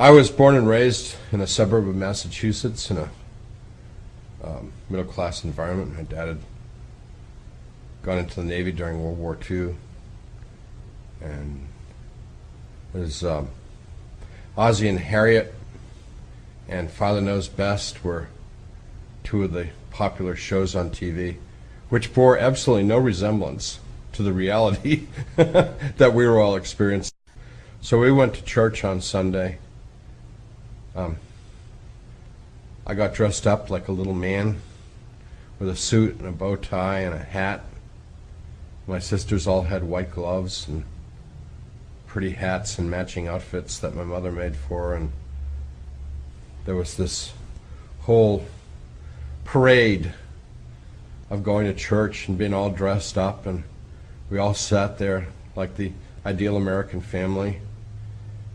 I was born and raised in a suburb of Massachusetts in a middle-class environment. My dad had gone into the Navy during World War II, and his Ozzie and Harriet and Father Knows Best were two of the popular shows on TV, which bore absolutely no resemblance to the reality that we were all experiencing. So we went to church on Sunday. I got dressed up like a little man with a suit and a bow tie and a hat. My sisters all had white gloves and pretty hats and matching outfits that my mother made for, and there was this whole parade of going to church and being all dressed up, and we all sat there like the ideal American family.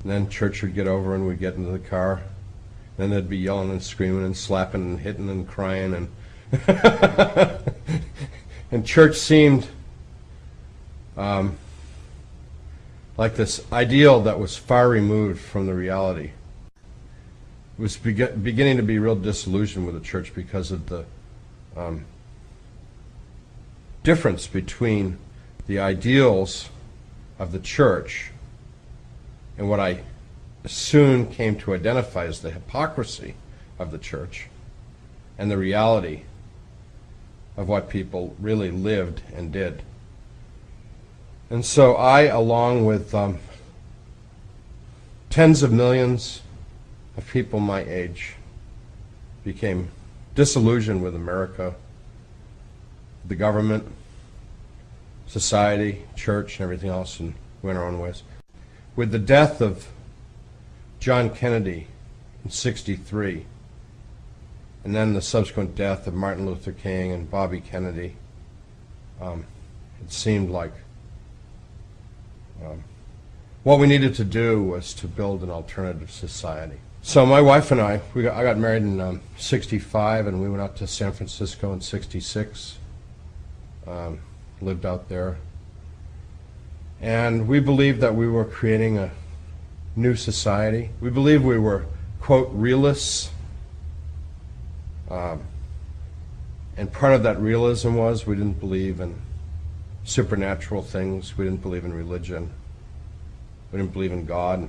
And then church would get over and we'd get into the car. Then they'd be yelling and screaming and slapping and hitting and crying, and and church seemed like this ideal that was far removed from the reality. It was beginning to be real disillusioned with the church because of the difference between the ideals of the church and what I soon came to identify as the hypocrisy of the church and the reality of what people really lived and did. And so I, along with tens of millions of people my age, became disillusioned with America, the government, society, church, and everything else, and went our own ways. With the death of John Kennedy in '63, and then the subsequent death of Martin Luther King and Bobby Kennedy, it seemed like what we needed to do was to build an alternative society. So my wife and I got married in '65, and we went out to San Francisco in '66, lived out there. And we believed that we were creating a new society. We believed we were, quote, realists. And part of that realism was we didn't believe in supernatural things. We didn't believe in religion. We didn't believe in God.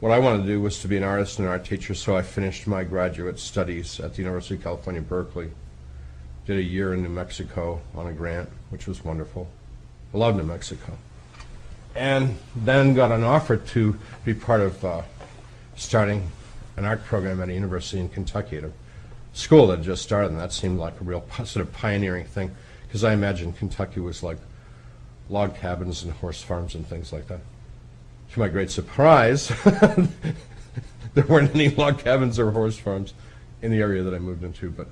What I wanted to do was to be an artist and an art teacher, so I finished my graduate studies at the University of California, Berkeley. Did a year in New Mexico on a grant, which was wonderful. I love New Mexico. And then got an offer to be part of starting an art program at a university in Kentucky, at a school that had just started, and that seemed like a real sort of pioneering thing, because I imagined Kentucky was like log cabins and horse farms and things like that. To my great surprise, there weren't any log cabins or horse farms in the area that I moved into, but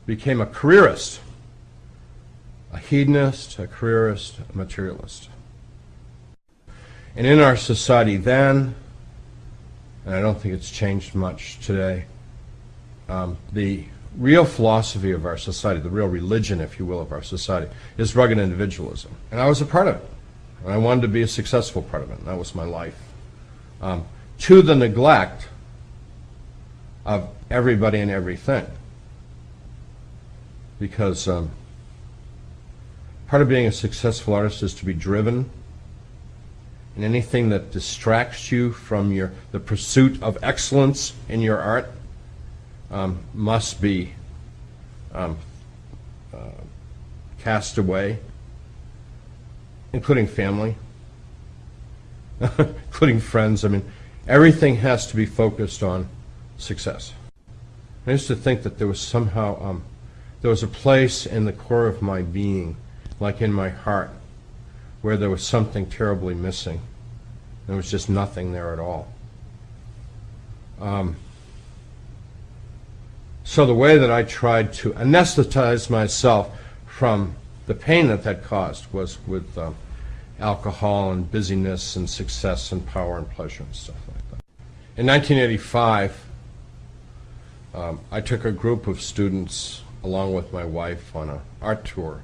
became a careerist, a hedonist, a careerist, a materialist. And in our society then, and I don't think it's changed much today, the real philosophy of our society, the real religion, if you will, of our society, is rugged individualism. And I was a part of it. And I wanted to be a successful part of it, and that was my life. To the neglect of everybody and everything. Because part of being a successful artist is to be driven, and anything that distracts you from the pursuit of excellence in your art must be cast away, including family, including friends. I mean, everything has to be focused on success. I used to think that there was somehow, there was a place in the core of my being, like in my heart, where there was something terribly missing. There was just nothing there at all. So the way that I tried to anesthetize myself from the pain that caused was with alcohol and busyness and success and power and pleasure and stuff like that. In 1985, I took a group of students along with my wife on an art tour.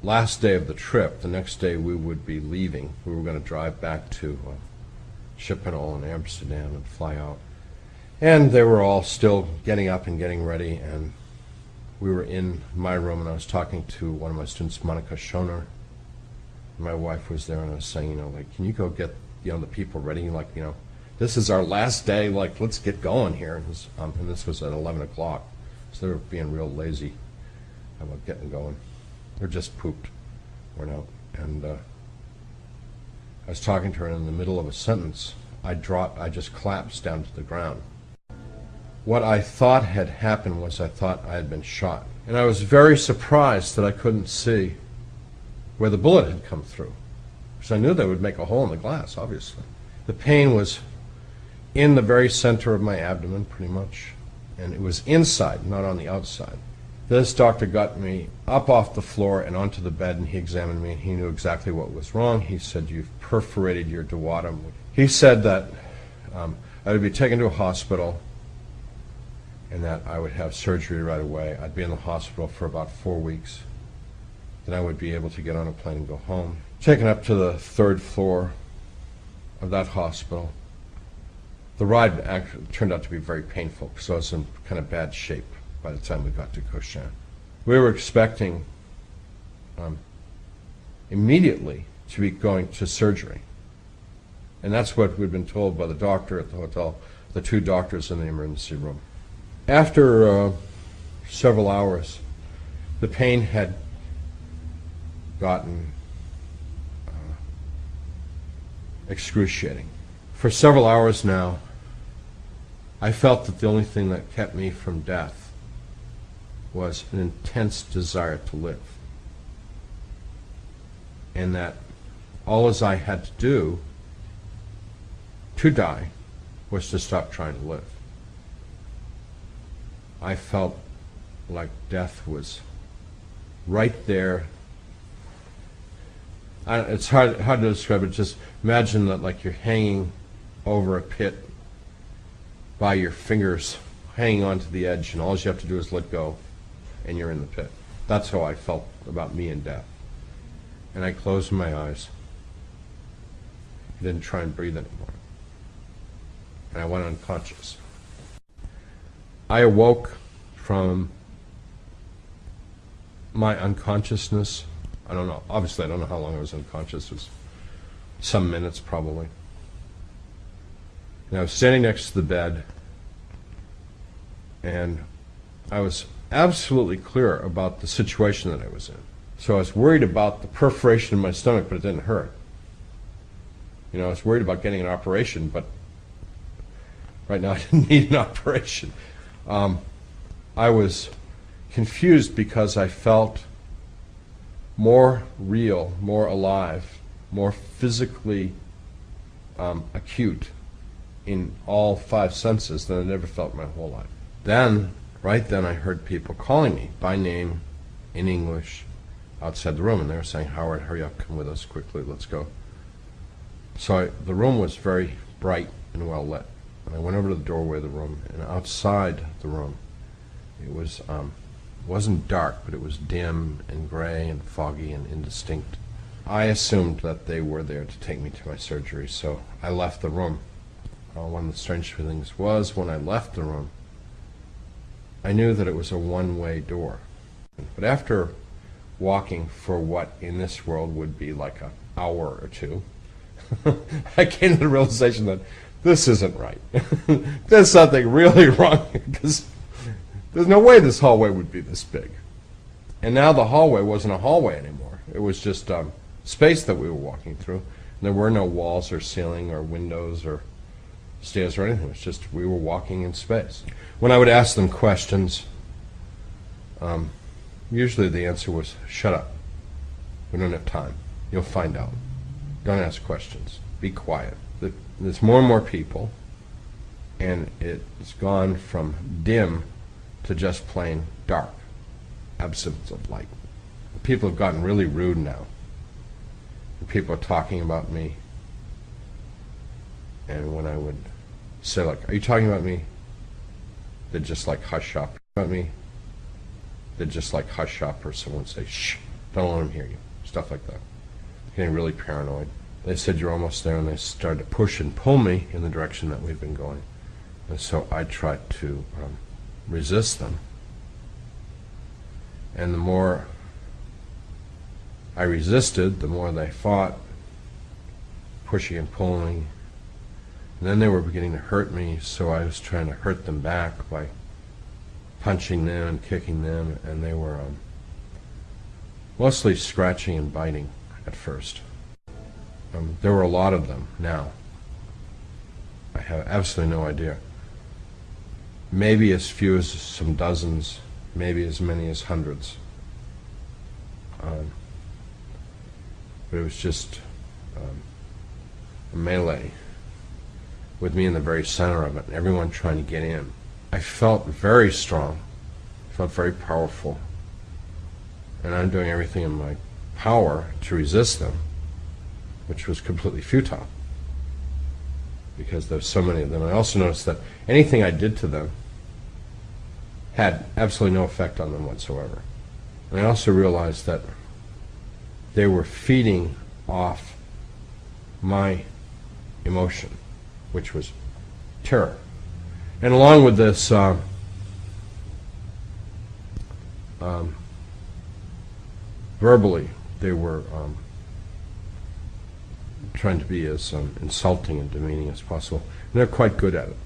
Last day of the trip, the next day we would be leaving. We were going to drive back to Schiphol and Amsterdam and fly out. And they were all still getting up and getting ready, and we were in my room, and I was talking to one of my students, Monica Schoner. My wife was there, and I was saying, like, can you go get, the people ready? Like, this is our last day. Like, let's get going here. And this was at 11 o'clock, so they were being real lazy about getting going. They're just pooped, worn out. And I was talking to her, and in the middle of a sentence, I just collapsed down to the ground. What I thought had happened was I thought I had been shot. And I was very surprised that I couldn't see where the bullet had come through, because I knew they would make a hole in the glass, obviously. The pain was in the very center of my abdomen, pretty much, and it was inside, not on the outside. This doctor got me up off the floor and onto the bed, and he examined me, and he knew exactly what was wrong. He said, you've perforated your duodenum. He said that I would be taken to a hospital and that I would have surgery right away. I'd be in the hospital for about 4 weeks. Then I would be able to get on a plane and go home. Taken up to the 3rd floor of that hospital. The ride actually turned out to be very painful, because I was in kind of bad shape by the time we got to Cochin. We were expecting immediately to be going to surgery. And that's what we'd been told by the doctor at the hotel, the 2 doctors in the emergency room. After several hours, the pain had gotten excruciating. For several hours now, I felt that the only thing that kept me from death was an intense desire to live. And that all as I had to do to die was to stop trying to live. I felt like death was right there. It's hard to describe it. Just imagine that, like, you're hanging over a pit by your fingers, hanging onto the edge, and all you have to do is let go, and you're in the pit. That's how I felt about me and death. And I closed my eyes. I didn't try and breathe anymore. And I went unconscious. I awoke from my unconsciousness. I don't know. Obviously, I don't know how long I was unconscious. It was some minutes, probably. And I was standing next to the bed, and I was absolutely clear about the situation that I was in. So I was worried about the perforation in my stomach, but it didn't hurt. I was worried about getting an operation, but right now I didn't need an operation. I was confused because I felt more real, more alive, more physically acute in all 5 senses than I'd ever felt my whole life. Then, right then, I heard people calling me by name in English outside the room, and they were saying, "Howard, hurry up, come with us quickly, let's go." So the room was very bright and well lit, and I went over to the doorway of the room, and outside the room, it was wasn't dark, but it was dim and gray and foggy and indistinct. I assumed that they were there to take me to my surgery, so I left the room. One of the strange things was, when I left the room, I knew that it was a one-way door. But after walking for what in this world would be like an hour or 2, I came to the realization that this isn't right. There's something really wrong here, because there's no way this hallway would be this big. And now the hallway wasn't a hallway anymore. It was just space that we were walking through. And there were no walls or ceiling or windows or stairs or anything. It was just we were walking in space. When I would ask them questions, usually the answer was, "Shut up. We don't have time. You'll find out. Don't ask questions. Be quiet." There's more and more people, and it's gone from dim to just plain dark, absence of light. People have gotten really rude now. People are talking about me, and when I would say, like, "Are you talking about me?" they'd just like hush up. About me, they'd just like hush up, or someone would say, "Shh, don't let them hear you." Stuff like that. Getting really paranoid. they said, "You're almost there," and they started to push and pull me in the direction that we've been going. And so I tried to resist them. And the more I resisted, the more they fought, pushing and pulling. And then they were beginning to hurt me, so I was trying to hurt them back by punching them and kicking them, and they were mostly scratching and biting at first. There were a lot of them now. I have absolutely no idea. Maybe as few as some dozens, maybe as many as hundreds. But it was just a melee with me in the very center of it, and everyone trying to get in. I felt very strong, felt very powerful, and I'm doing everything in my power to resist them, which was completely futile because there's so many of them. I also noticed that anything I did to them had absolutely no effect on them whatsoever. And I also realized that they were feeding off my emotion, which was terror. And along with this, verbally, they were trying to be as insulting and demeaning as possible. And they're quite good at it.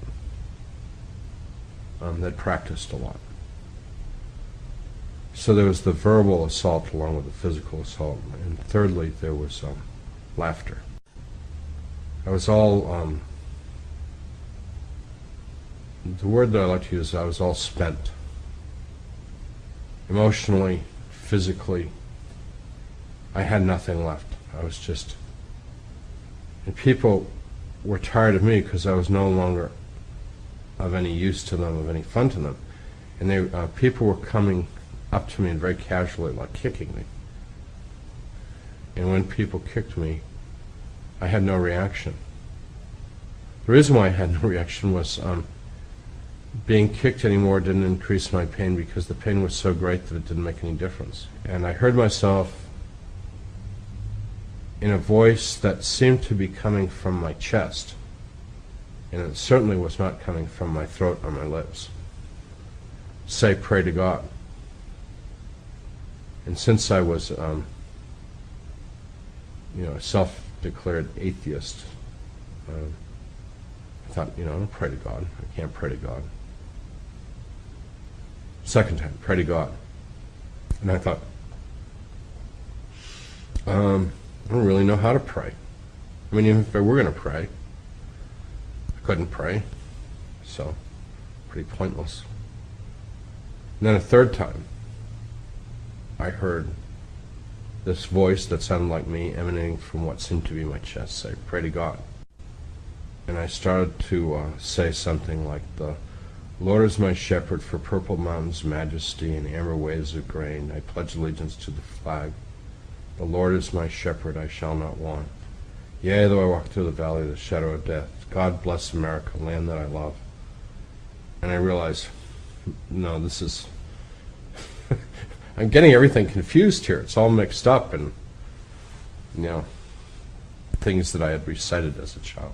They'd practiced a lot. So there was the verbal assault along with the physical assault. And thirdly, there was laughter. I was all, the word that I like to use is I was all spent. Emotionally, physically, I had nothing left. I was just, and people were tired of me because I was no longer of any use to them, of any fun to them. And they, people were coming up to me and very casually, like kicking me. And when people kicked me, I had no reaction. The reason why I had no reaction was being kicked anymore didn't increase my pain because the pain was so great that it didn't make any difference. And I heard myself in a voice that seemed to be coming from my chest, and it certainly was not coming from my throat or my lips, say, "Pray to God." And since I was, a self-declared atheist, I thought, I don't pray to God. I can't pray to God. Second time, pray to God. And I thought, I don't really know how to pray. I mean, even if I were going to pray, I couldn't pray. So, pretty pointless. And then a third time, I heard this voice that sounded like me emanating from what seemed to be my chest say, "Pray to God." And I started to say something like, "The Lord is my shepherd, for purple mountains' majesty and amber waves of grain. I pledge allegiance to the flag. The Lord is my shepherd, I shall not want. Yea, though I walk through the valley of the shadow of death, God bless America, land that I love." And I realized, no, this is... I'm getting everything confused here. It's all mixed up, and, things that I had recited as a child.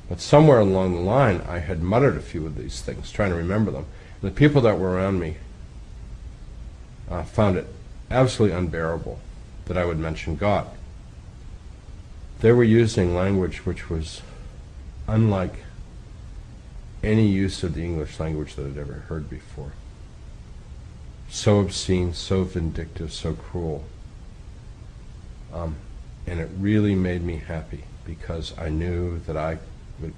But somewhere along the line, I had muttered a few of these things, trying to remember them. And the people that were around me found it absolutely unbearable that I would mention God. They were using language which was unlike any use of the English language that I'd ever heard before. So obscene, so vindictive, so cruel. And it really made me happy because I knew that I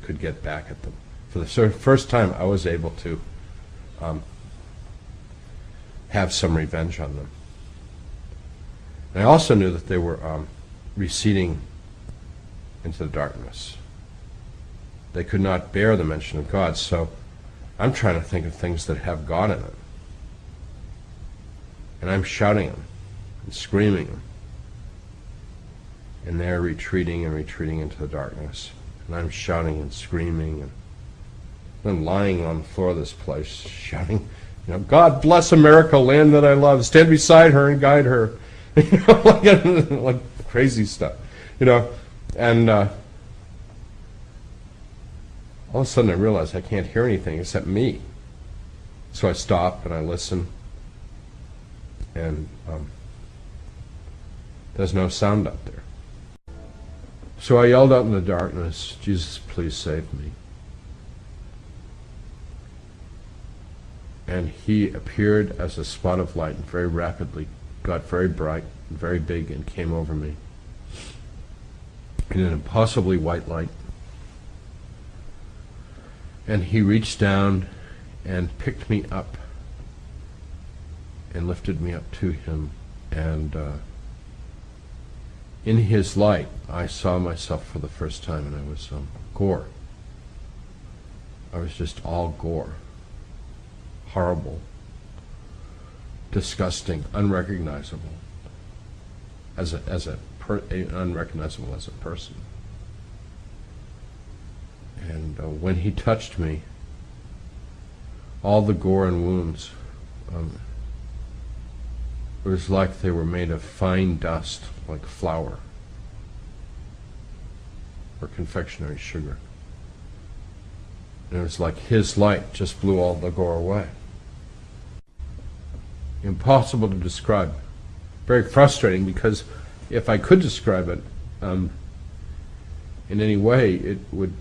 could get back at them. For the first time, I was able to have some revenge on them. And I also knew that they were receding into the darkness. They could not bear the mention of God, so I'm trying to think of things that have God in it. And I'm shouting them and screaming them. And they're retreating and retreating into the darkness. And I'm shouting and screaming, and I'm lying on the floor of this place shouting, "God bless America, land that I love. Stand beside her and guide her." like crazy stuff, you know. And all of a sudden I realized I can't hear anything except me. So I stop and I listen, and there's no sound up there. So I yelled out in the darkness, "Jesus, please save me." And he appeared as a spot of light and very rapidly got very bright and very big and came over me in an impossibly white light. And he reached down and picked me up and lifted me up to him. And in his light, I saw myself for the first time, and I was gore. I was just all gore. Horrible, disgusting, unrecognizable, unrecognizable as a person. And when he touched me, all the gore and wounds, it was like they were made of fine dust, like flour or confectionery sugar. And it was like his light just blew all the gore away. Impossible to describe. Very frustrating, because if I could describe it in any way, it would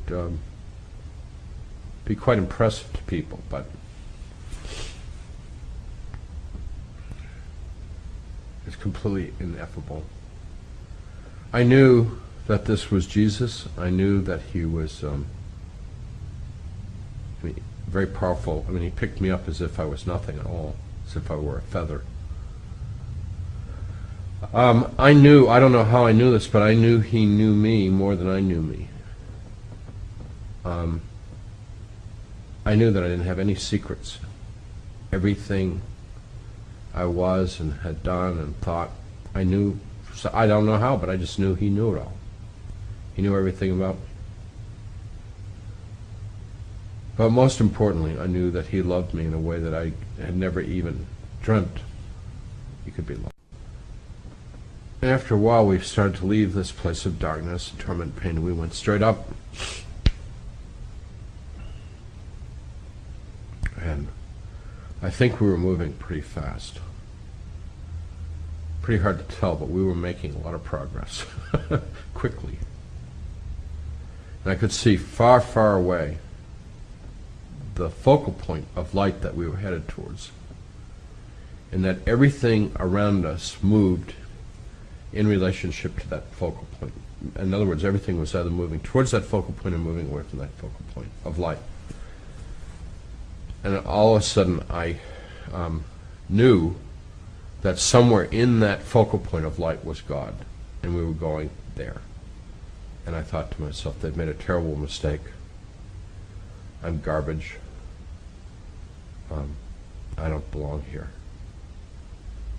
be quite impressive to people, but it's completely ineffable. I knew that this was Jesus. I knew that he was very powerful. I mean, he picked me up as if I was nothing at all, as if I were a feather. I knew, I don't know how I knew this, but I knew he knew me more than I knew me. I knew that I didn't have any secrets. Everything I was and had done and thought, I knew. So I don't know how, but I just knew he knew it all. He knew everything about me. But most importantly, I knew that he loved me in a way that I had never even dreamt he could be loved. And after a while, we started to leave this place of darkness and torment and pain, and we went straight up. And I think we were moving pretty fast. Pretty hard to tell, but we were making a lot of progress quickly. And I could see far, far away the focal point of light that we were headed towards, and that everything around us moved in relationship to that focal point. In other words, everything was either moving towards that focal point or moving away from that focal point of light. And all of a sudden I knew that somewhere in that focal point of light was God, and we were going there. And I thought to myself, they've made a terrible mistake. I'm garbage. I don't belong here.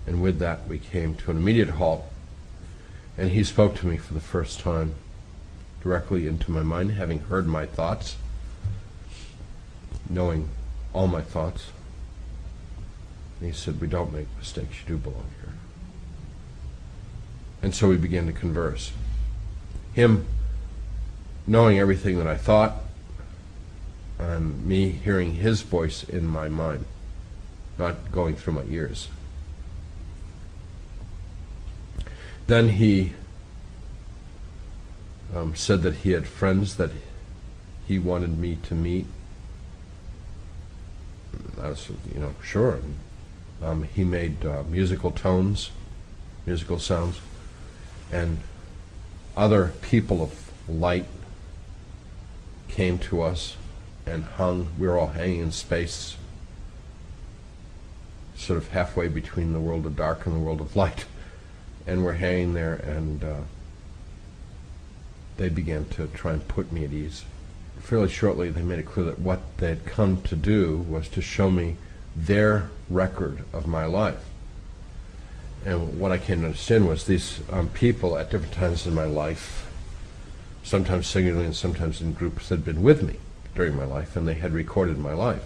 And with that, we came to an immediate halt, and he spoke to me for the first time directly into my mind, having heard my thoughts, knowing all my thoughts. And he said, "We don't make mistakes, you do belong here." And so we began to converse. Him knowing everything that I thought, and me hearing his voice in my mind, not going through my ears. Then he said that he had friends that he wanted me to meet. I was, sure. He made musical tones, musical sounds, and other people of light came to us and hung. We were all hanging in space, sort of halfway between the world of dark and the world of light. And we're hanging there, and they began to try and put me at ease. Fairly shortly, they made it clear that what they had come to do was to show me their record of my life. And what I came to understand was these people at different times in my life, sometimes singularly and sometimes in groups, had been with me during my life, and they had recorded my life.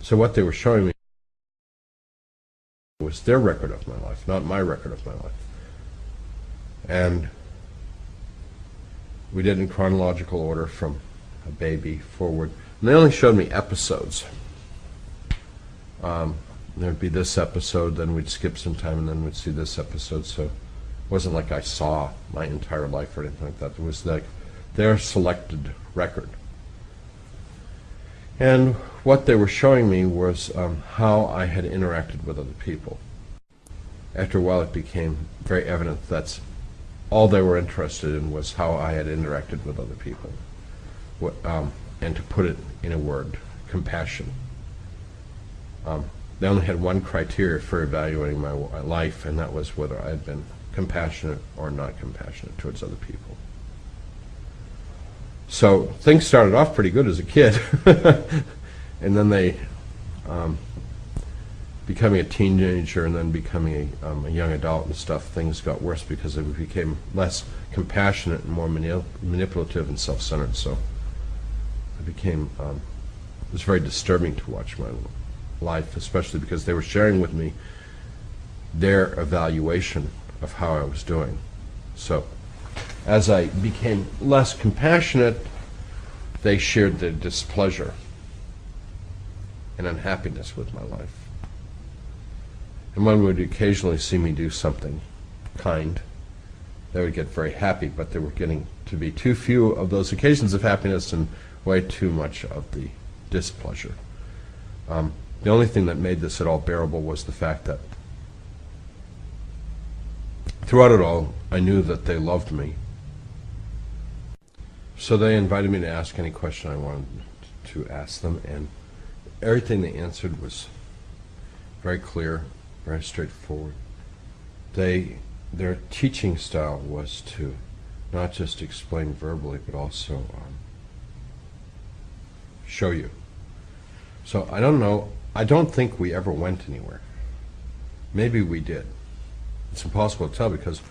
So what they were showing me was their record of my life, not my record of my life. And we did in chronological order from a baby forward. And they only showed me episodes. There'd be this episode, then we'd skip some time, and then we'd see this episode. So it wasn't like I saw my entire life or anything like that. It was like their selected record. And what they were showing me was how I had interacted with other people. After a while, it became very evident that's all they were interested in was how I had interacted with other people. And to put it in a word, compassion. They only had one criteria for evaluating my life, and that was whether I had been compassionate or not compassionate towards other people. So things started off pretty good as a kid, and then they, becoming a teenager and then becoming a young adult and stuff, things got worse because it became less compassionate and more manipulative and self-centered. So it became, it was very disturbing to watch my life, especially because they were sharing with me their evaluation of how I was doing. So as I became less compassionate, they shared their displeasure and unhappiness with my life. And one would occasionally see me do something kind. They would get very happy, but there were getting to be too few of those occasions of happiness and way too much of the displeasure. The only thing that made this at all bearable was the fact that throughout it all, I knew that they loved me. So they invited me to ask any question I wanted to ask them, and everything they answered was very clear, very straightforward. Their teaching style was to not just explain verbally, but also show you. So I don't know, I don't think we ever went anywhere. Maybe we did. It's impossible to tell because,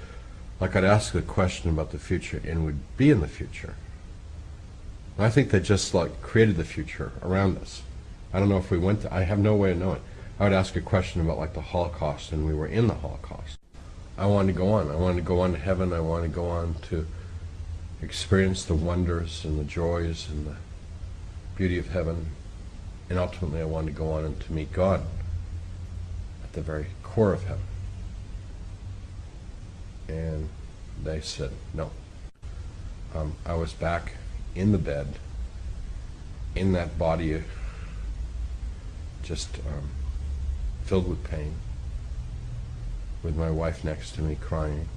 like, I'd ask a question about the future and we'd be in the future. And I think they just, like, created the future around us. I don't know if we went I have no way of knowing. I would ask a question about, like, the Holocaust, and we were in the Holocaust. I wanted to go on. I wanted to go on to heaven. I wanted to go on to experience the wonders and the joys and the beauty of heaven. And ultimately, I wanted to go on and to meet God at the very core of heaven. And they said no. I was back in the bed, in that body, just filled with pain, with my wife next to me crying.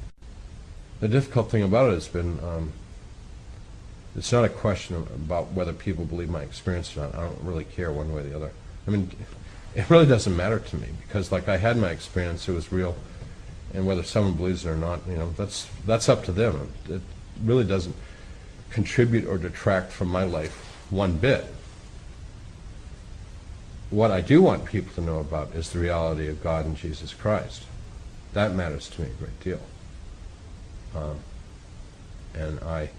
The difficult thing about it has been, it's not a question about whether people believe my experience or not. I don't really care one way or the other. I mean, it really doesn't matter to me because, like, I had my experience, it was real, and whether someone believes it or not, you know, that's up to them. It really doesn't contribute or detract from my life one bit. What I do want people to know about is the reality of God and Jesus Christ. That matters to me a great deal. And I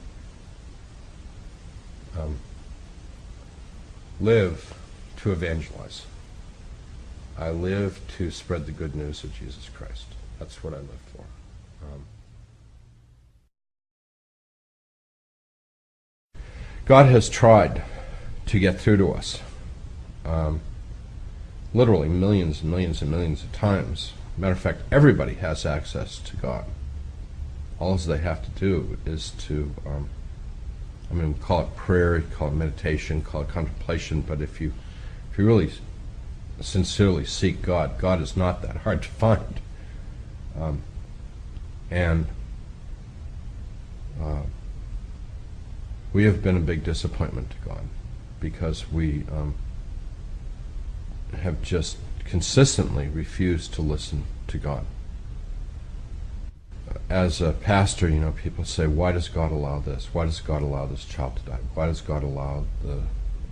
live to evangelize. I live to spread the good news of Jesus Christ. That's what I live for. God has tried to get through to us. Literally millions and millions and millions of times. Matter of fact, everybody has access to God. All they have to do is to, call it prayer, call it meditation, call it contemplation, but if you really sincerely seek God, God is not that hard to find. We have been a big disappointment to God because we have just consistently refused to listen to God. As a pastor, you know, people say, why does God allow this? Why does God allow this child to die? Why does God allow the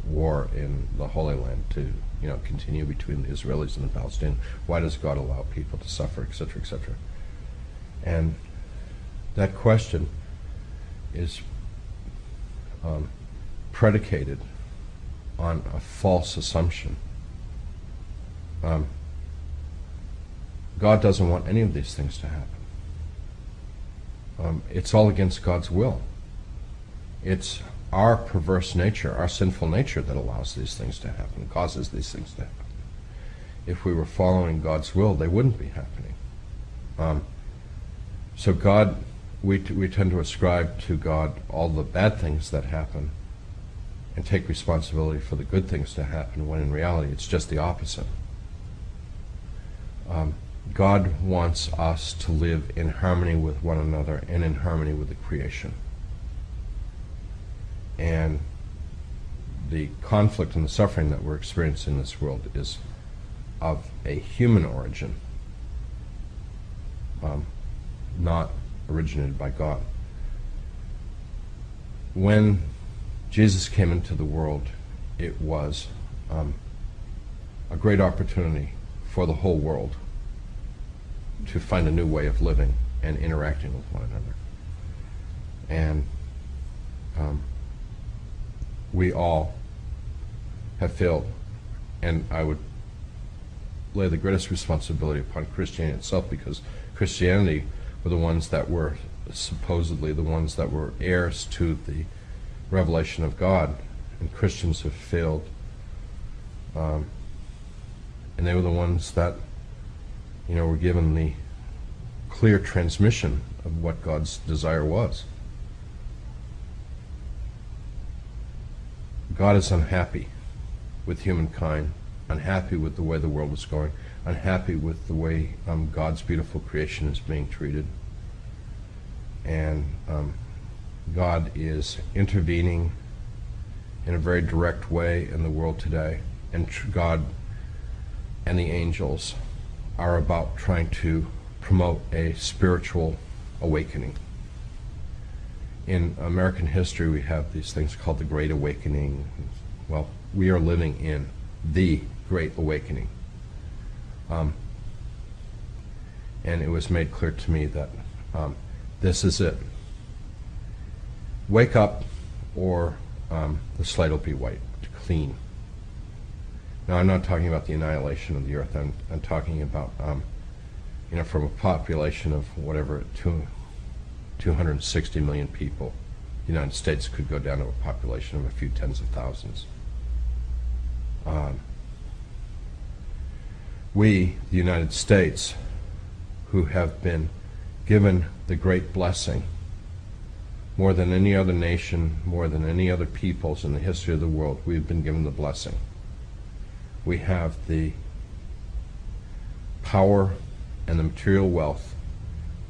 war in the Holy Land to, you know, continue between the Israelis and the Palestinians? Why does God allow people to suffer, etc., etc.? And that question is predicated on a false assumption. God doesn't want any of these things to happen. It's all against God's will. It's our perverse nature, our sinful nature, that allows these things to happen, causes these things to happen. If we were following God's will, they wouldn't be happening. So God, we tend to ascribe to God all the bad things that happen and take responsibility for the good things to happen, when in reality it's just the opposite. God wants us to live in harmony with one another and in harmony with the creation. And the conflict and the suffering that we're experiencing in this world is of a human origin, not originated by God. When Jesus came into the world, it was a great opportunity for the whole world to find a new way of living and interacting with one another. And we all have failed, and I would lay the greatest responsibility upon Christianity itself, because Christianity were the ones that were supposedly the ones that were heirs to the revelation of God, and Christians have failed, and they were the ones that were given the clear transmission of what God's desire was. God is unhappy with humankind, unhappy with the way the world is going, unhappy with the way God's beautiful creation is being treated. And God is intervening in a very direct way in the world today, and God and the angels are about trying to promote a spiritual awakening. In American history, we have these things called the Great Awakening. Well, we are living in the Great Awakening. And it was made clear to me that this is it. Wake up, or the slate will be wiped clean. Now, I'm not talking about the annihilation of the earth. I'm talking about, from a population of whatever, 260 million people, the United States could go down to a population of a few tens of thousands. We, the United States, who have been given the great blessing, more than any other nation, more than any other peoples in the history of the world, we've been given the blessing. We have the power and the material wealth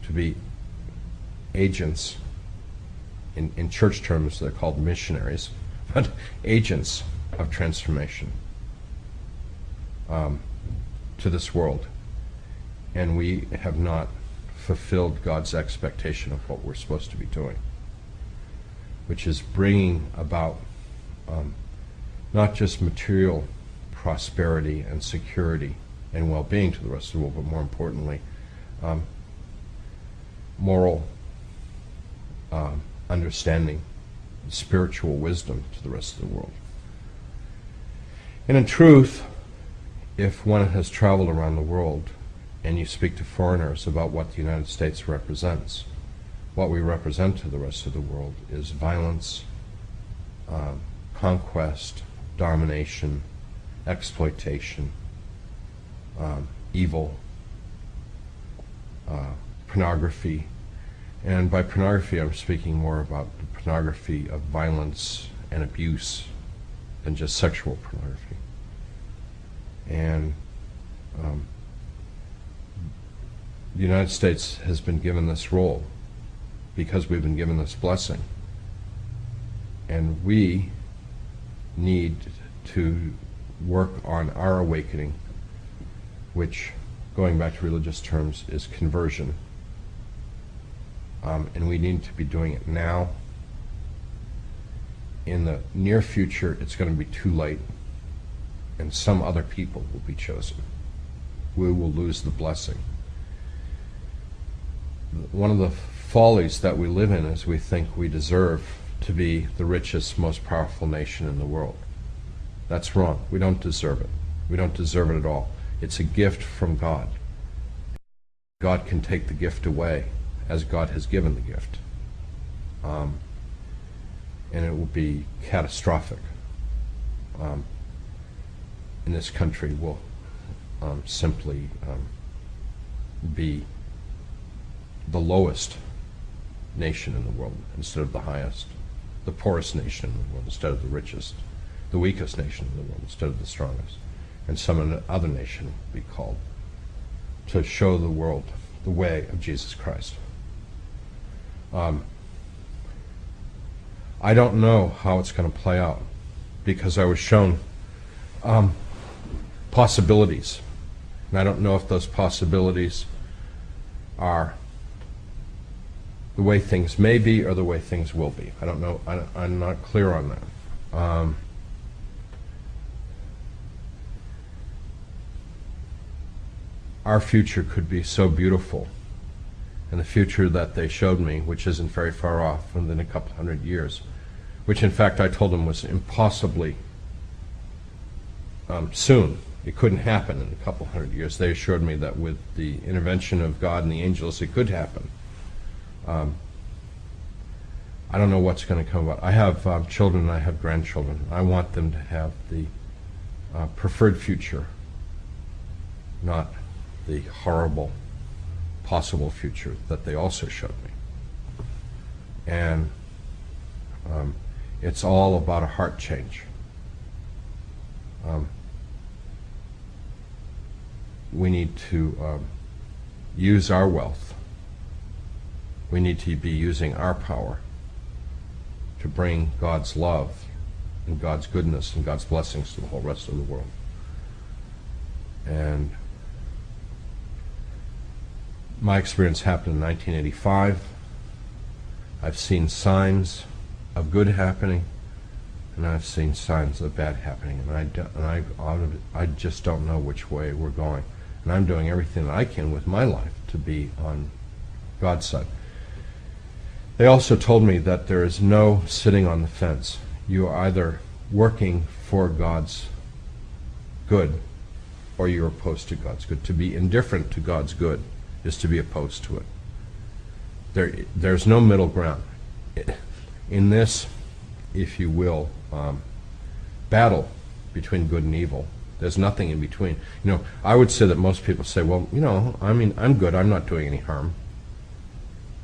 to be agents, in church terms they're called missionaries, but agents of transformation to this world. And we have not fulfilled God's expectation of what we're supposed to be doing, which is bringing about not just material prosperity and security and well-being to the rest of the world, but more importantly, moral understanding, spiritual wisdom to the rest of the world. And in truth, if one has traveled around the world and you speak to foreigners about what the United States represents, what we represent to the rest of the world is violence, conquest, domination, exploitation, evil, pornography. And by pornography, I'm speaking more about the pornography of violence and abuse than just sexual pornography. And the United States has been given this role because we've been given this blessing. And we need to work on our awakening, which, going back to religious terms, is conversion. And we need to be doing it now. In the near future, it's going to be too late, and some other people will be chosen. We will lose the blessing. One of the follies that we live in is we think we deserve to be the richest, most powerful nation in the world. That's wrong. We don't deserve it. We don't deserve it at all. It's a gift from God. God can take the gift away as God has given the gift. and it will be catastrophic. And this country will simply be the lowest nation in the world instead of the highest, the poorest nation in the world instead of the richest, the weakest nation in the world instead of the strongest, and some other nation will be called to show the world the way of Jesus Christ. I don't know how it's going to play out, because I was shown possibilities, and I don't know if those possibilities are the way things may be or the way things will be. I don't know. I'm not clear on that. Our future could be so beautiful, and the future that they showed me, which isn't very far off, within a couple hundred years, which in fact I told them was impossibly soon. It couldn't happen in a couple hundred years. They assured me that with the intervention of God and the angels, it could happen. I don't know what's going to come about. I have children, I have grandchildren. I want them to have the preferred future, not the horrible possible future that they also showed me. And it's all about a heart change. We need to use our wealth. We need to be using our power to bring God's love and God's goodness and God's blessings to the whole rest of the world. And my experience happened in 1985. I've seen signs of good happening, and I've seen signs of bad happening, and I just don't know which way we're going. And I'm doing everything that I can with my life to be on God's side. They also told me that there is no sitting on the fence. You are either working for God's good or you're opposed to God's good. To be indifferent to God's good is to be opposed to it. There's no middle ground. In this, if you will, battle between good and evil, there's nothing in between. You know, I would say that most people say, well, you know, I mean, I'm good, I'm not doing any harm.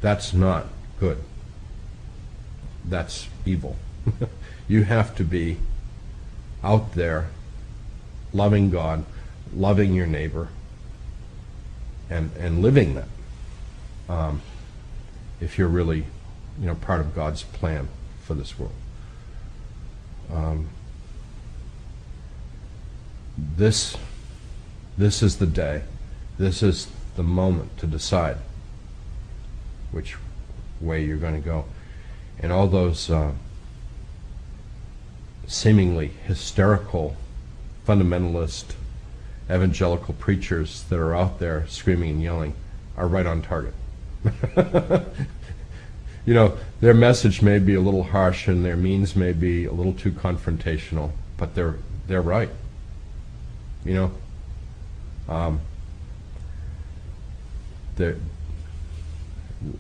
That's not good. That's evil. You have to be out there loving God, loving your neighbor, and living that. If you're really, you know, part of God's plan for this world. This is the day, this is the moment to decide which way you're going to go. And all those seemingly hysterical, fundamentalist, evangelical preachers that are out there screaming and yelling are right on target. You know, their message may be a little harsh and their means may be a little too confrontational, but they're right. You know,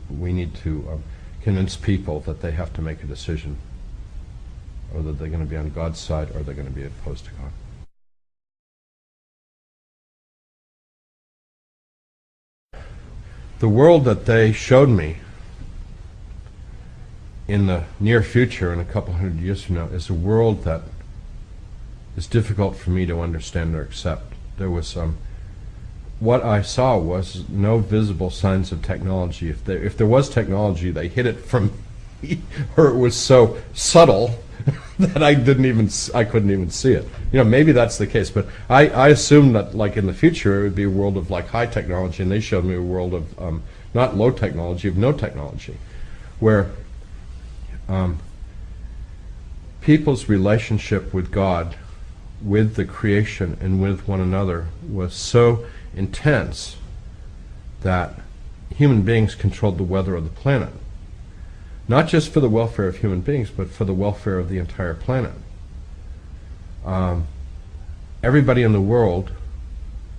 we need to convince people that they have to make a decision, whether they're going to be on God's side or they're going to be opposed to God. The world that they showed me in the near future, in a couple hundred years from now, is a world that is difficult for me to understand or accept. There was what I saw was no visible signs of technology. If there was technology, they hid it from me, or it was so subtle that I couldn't even see it. You know, maybe that's the case, but I assumed that, like, in the future, it would be a world of, like, high technology, and they showed me a world of not low technology, of no technology, where people's relationship with God, with the creation, and with one another was so intense that human beings controlled the weather of the planet. Not just for the welfare of human beings, but for the welfare of the entire planet. Everybody in the world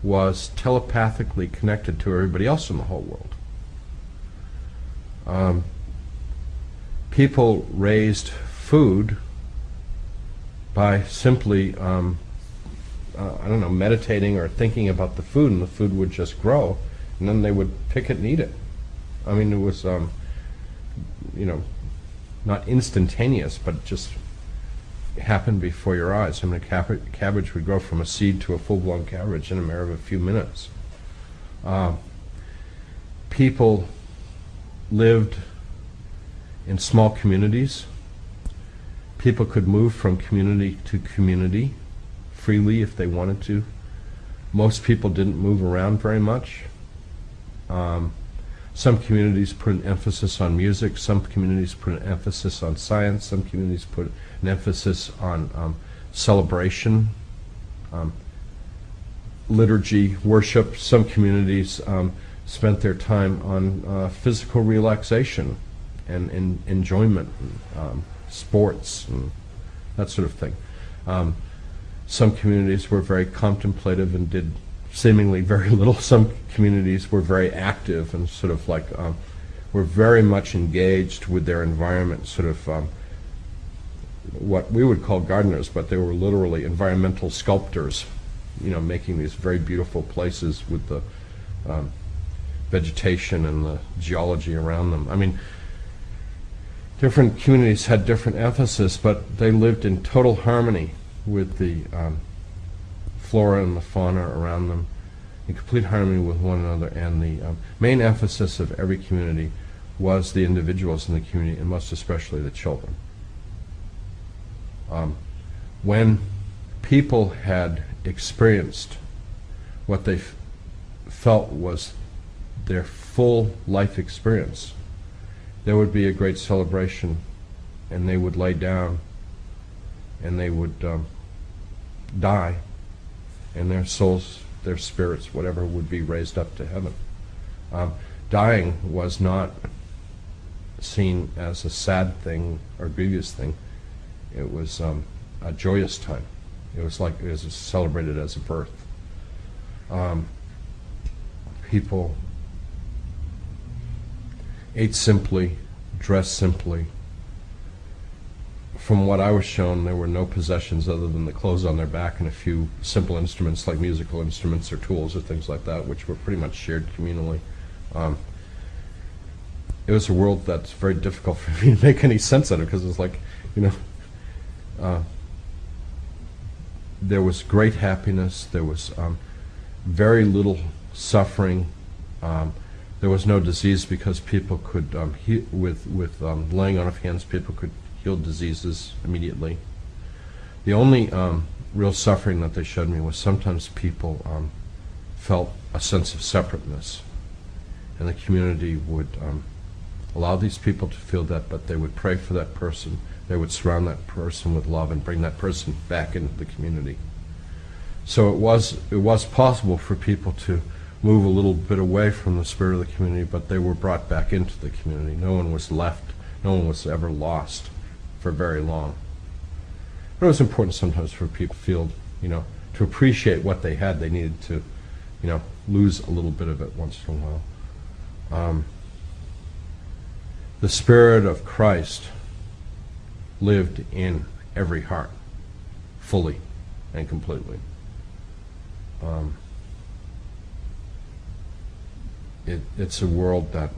was telepathically connected to everybody else in the whole world. People raised food by simply, I don't know, meditating or thinking about the food, and the food would just grow, and then they would pick it and eat it. I mean, it was, you know, not instantaneous, but it just happened before your eyes. I mean, a cabbage would grow from a seed to a full-blown cabbage in a matter of a few minutes. People lived in small communities. People could move from community to community freely if they wanted to. Most people didn't move around very much. Some communities put an emphasis on music, some communities put an emphasis on science, some communities put an emphasis on celebration, liturgy, worship. Some communities spent their time on physical relaxation and enjoyment, sports, and that sort of thing. Some communities were very contemplative and did seemingly very little. Some communities were very active and sort of like were very much engaged with their environment, sort of what we would call gardeners, but they were literally environmental sculptors, you know, making these very beautiful places with the vegetation and the geology around them. I mean, different communities had different emphasis, but they lived in total harmony with the flora and the fauna around them, in complete harmony with one another, and the main emphasis of every community was the individuals in the community, and most especially the children. When people had experienced what they felt was their full life experience, there would be a great celebration, and they would lay down, and they would die, and their souls, their spirits, whatever, would be raised up to heaven. Dying was not seen as a sad thing or grievous thing. It was a joyous time. It was like it was celebrated as a birth. People ate simply, dressed simply. From what I was shown, there were no possessions other than the clothes on their back and a few simple instruments like musical instruments or tools or things like that, which were pretty much shared communally. It was a world that's very difficult for me to make any sense of it, because it's like, you know, there was great happiness, there was very little suffering, there was no disease because people could, with laying on of hands, people could heal diseases immediately. The only real suffering that they showed me was sometimes people felt a sense of separateness, and the community would allow these people to feel that, but they would pray for that person, they would surround that person with love and bring that person back into the community. So it was possible for people to move a little bit away from the spirit of the community, but they were brought back into the community. No one was left, no one was ever lost for very long. But it was important sometimes for people to feel, you know, to appreciate what they had. They needed to, you know, lose a little bit of it once in a while. The Spirit of Christ lived in every heart, fully and completely. It's a world that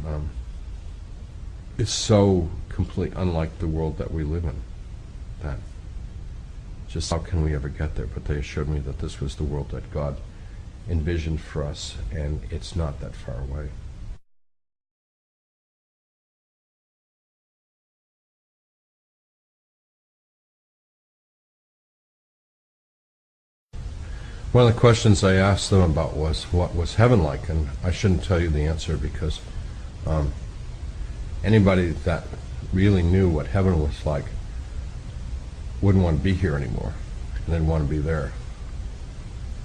is so completely unlike the world that we live in, that just how can we ever get there? But they assured me that this was the world that God envisioned for us, and it's not that far away. One of the questions I asked them about was, what was heaven like? And I shouldn't tell you the answer, because anybody that really knew what heaven was like wouldn't want to be here anymore, and they'd want to be there.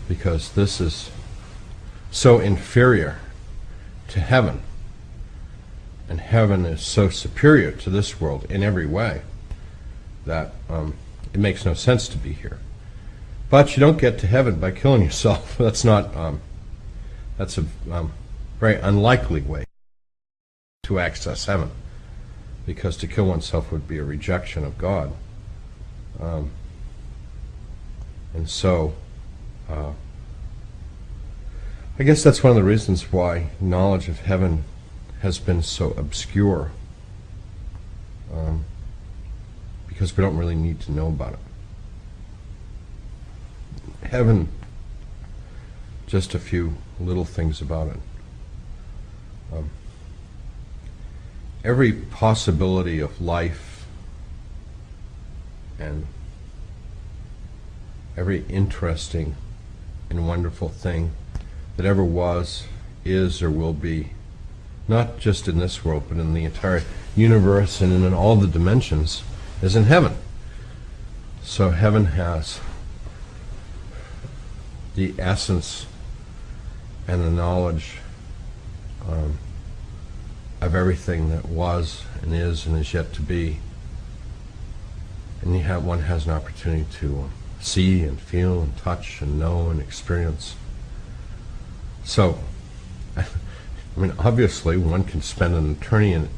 Because this is so inferior to heaven, and heaven is so superior to this world in every way, that it makes no sense to be here. But you don't get to heaven by killing yourself. That's not, that's a very unlikely way to access heaven. because to kill oneself would be a rejection of God. And so, I guess that's one of the reasons why knowledge of heaven has been so obscure, because we don't really need to know about it. Heaven, just a few little things about it. Every possibility of life and every interesting and wonderful thing that ever was, is, or will be, not just in this world, but in the entire universe and in all the dimensions, is in heaven. So heaven has the essence and the knowledge of everything that was and is yet to be. And one has an opportunity to see and feel and touch and know and experience. So, I mean, obviously one can spend an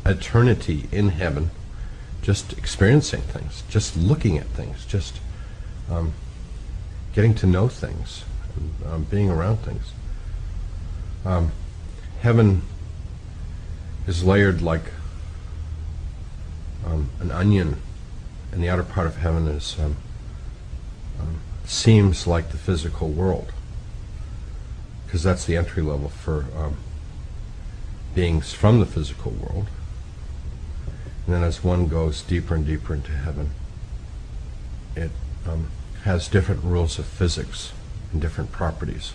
eternity in heaven just experiencing things, just looking at things, just getting to know things, and being around things. Heaven is layered like an onion, and the outer part of heaven is seems like the physical world, because that's the entry level for beings from the physical world. And then as one goes deeper and deeper into heaven, it has different rules of physics and different properties.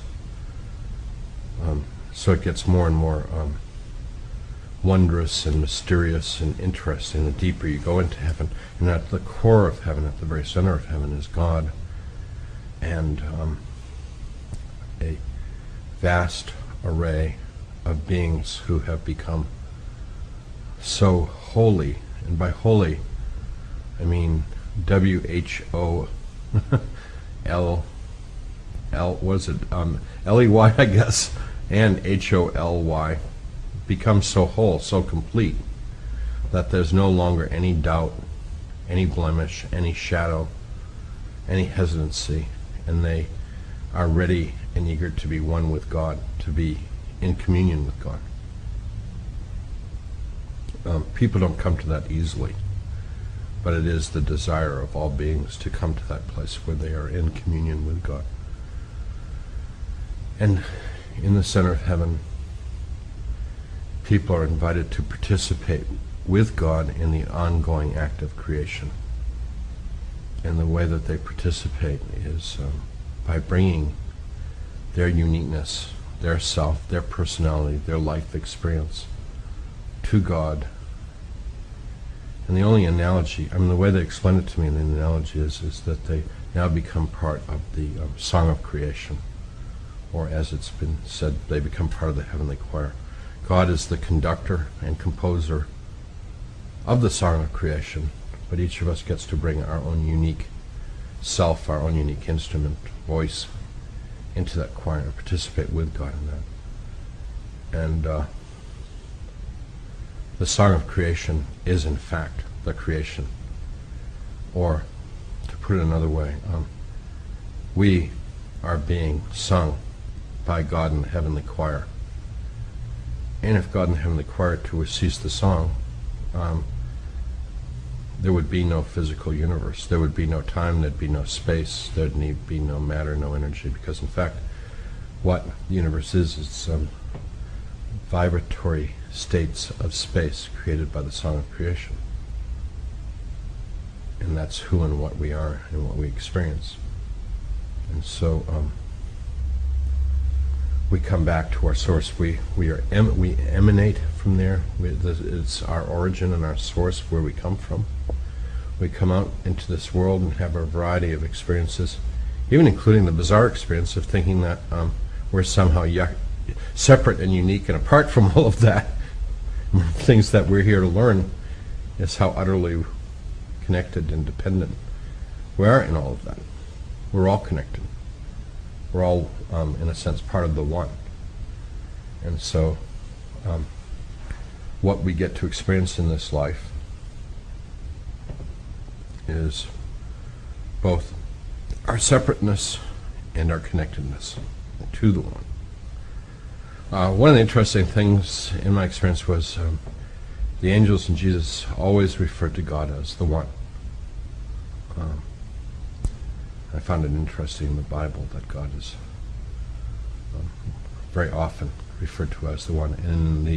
So it gets more and more wondrous and mysterious and interesting the deeper you go into heaven. And at the core of heaven, at the very center of heaven, is God, and a vast array of beings who have become so holy. And by holy, I mean W-H-O-L-L, was it L-E-Y, I guess, and H-O-L-Y, become so whole, so complete, that there's no longer any doubt, any blemish, any shadow, any hesitancy, and they are ready and eager to be one with God, to be in communion with God. People don't come to that easily, but it is the desire of all beings to come to that place where they are in communion with God. And in the center of heaven, people are invited to participate with God in the ongoing act of creation. And the way that they participate is by bringing their uniqueness, their self, their personality, their life experience to God. And the only analogy, I mean, the way they explain it to me in the analogy is that they now become part of the song of creation. Or as it's been said, they become part of the heavenly choir. God is the conductor and composer of the song of creation, but each of us gets to bring our own unique self, our own unique instrument, voice, into that choir and participate with God in that. And the song of creation is in fact the creation. Or, to put it another way, we are being sung by God in the heavenly choir. And if God in the heavenly choir to cease the song, there would be no physical universe. There would be no time, there'd be no space, there'd be no matter, no energy, because in fact what the universe is vibratory states of space created by the song of creation. And that's who and what we are and what we experience. And so we come back to our source. We emanate from there. It's our origin and our source, where we come from. We come out into this world and have a variety of experiences, even including the bizarre experience of thinking that we're somehow separate and unique and apart from all of that. Things that we're here to learn is how utterly connected and dependent we are in all of that. We're all connected. We're all, in a sense, part of the one. And so what we get to experience in this life is both our separateness and our connectedness to the one. One of the interesting things in my experience was the angels and Jesus always referred to God as the one. I found it interesting in the Bible that God is very often referred to as the one. And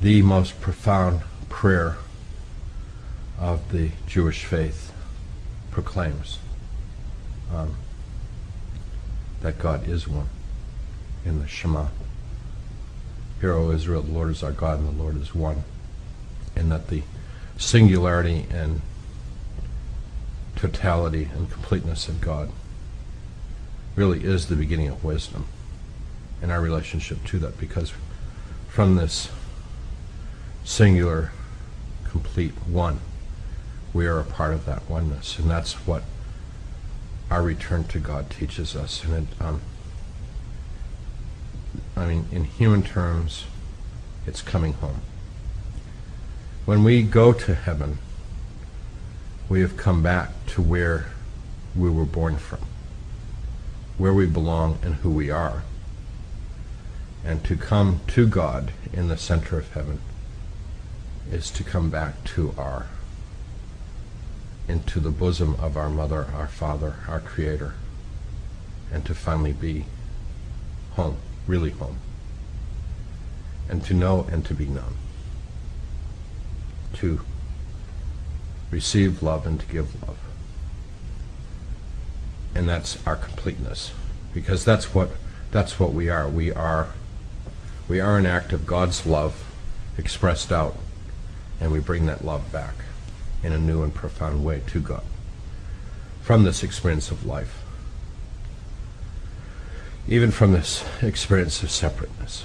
the most profound prayer of the Jewish faith proclaims that God is one in the Shema. Hear, O Israel, the Lord is our God and the Lord is one. And that the singularity and totality and completeness of God really is the beginning of wisdom and our relationship to that, because from this singular, complete one, we are a part of that oneness, and that's what our return to God teaches us. And it, in human terms, it's coming home. When we go to heaven, we have come back to where we were born from, where we belong and who we are. And to come to God in the center of heaven is to come back into the bosom of our mother, our father, our creator, and to finally be home, really home, and to know and to be known, to receive love and to give love. And that's our completeness, because that's what we are. We are an act of God's love expressed out, and we bring that love back in a new and profound way to God from this experience of life, even from this experience of separateness.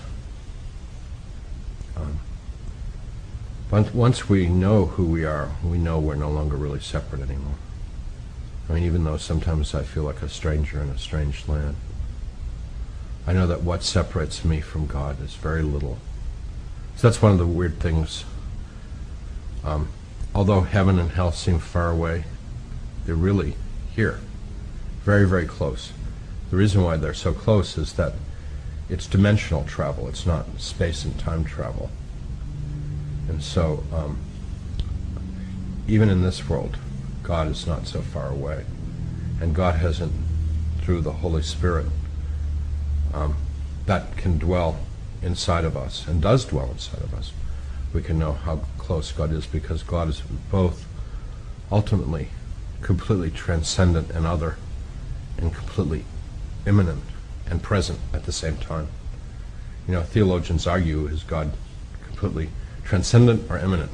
Once we know who we are, we know we're no longer really separate anymore. Even though sometimes I feel like a stranger in a strange land, I know that what separates me from God is very little. So that's one of the weird things. Although heaven and hell seem far away, they're really here, very, very close. The reason why they're so close is that it's dimensional travel. It's not space and time travel. And so, even in this world, God is not so far away. And God hasn't, through the Holy Spirit, that can dwell inside of us, and does dwell inside of us. We can know how close God is, because God is both ultimately completely transcendent and other, and completely immanent and present at the same time. Theologians argue, is God completely transcendent or immanent?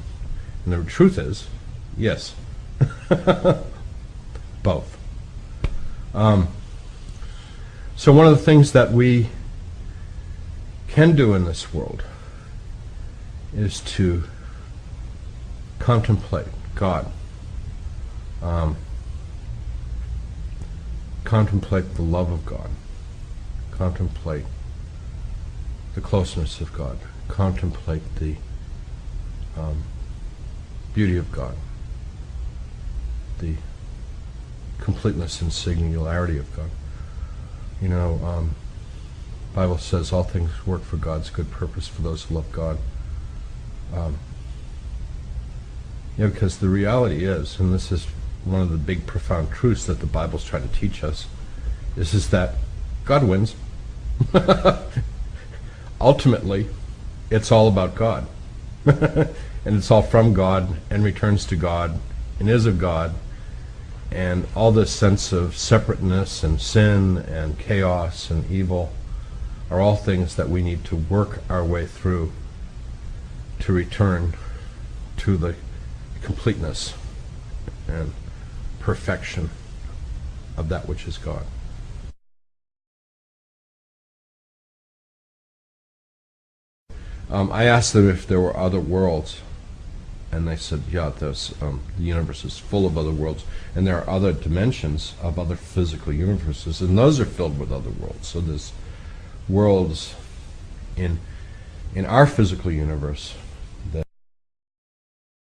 And the truth is, yes. Both. So one of the things that we can do in this world is to contemplate God, contemplate the love of God, contemplate the closeness of God, contemplate the beauty of God, the completeness and singularity of God. Bible says all things work for God's good purpose for those who love God. Because the reality is, and this is one of the big profound truths that the Bible's trying to teach us, is that God wins. Ultimately, it's all about God. And it's all from God and returns to God and is of God. And all this sense of separateness and sin and chaos and evil are all things that we need to work our way through to return to the completeness and perfection of that which is God. I asked them if there were other worlds, and they said, yeah, the universe is full of other worlds, and there are other dimensions of other physical universes, and those are filled with other worlds. So there's worlds in our physical universe